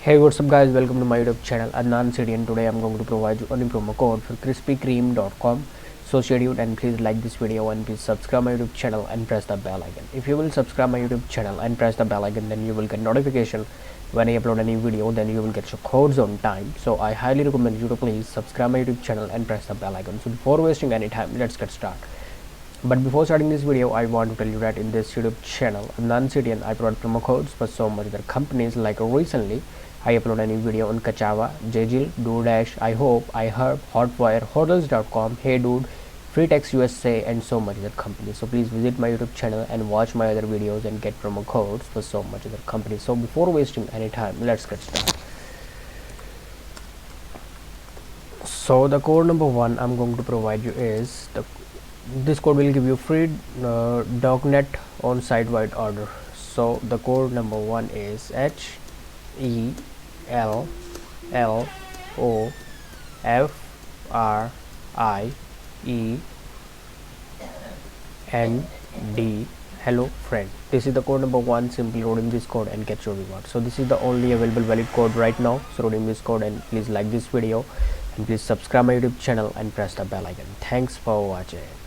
Hey, what's up guys, welcome to my YouTube channel Adnan City, and today I'm going to provide you a new promo code for krispykreme.com. So stay tuned and please like this video and please subscribe my YouTube channel and press the bell icon. If you will subscribe my YouTube channel and press the bell icon, then you will get notification when I upload any video, then you will get your codes on time. So I highly recommend you to please subscribe my YouTube channel and press the bell icon. So before wasting any time, let's get started. But before starting this video, I want to tell you that in this YouTube channel non-Citian, I provide promo codes for so many other companies. Like recently I upload a new video on Kachava, Jejil, DoorDash, I Hope, iHerb, Hotwire, Hotels.com, Hey Dude, Freetex USA, and so many other companies. So please visit my YouTube channel and watch my other videos and get promo codes for so much other companies. So before wasting any time, let's get started. So the code number one I'm going to provide you is this code will give you free dognet on site-wide order. So the code number one is HELLOFRIEND. Hello friend. This is the code number one. Simply redeem this code and get your reward. So this is the only available valid code right now. So redeem this code and please like this video and please subscribe my YouTube channel and press the bell icon. Thanks for watching.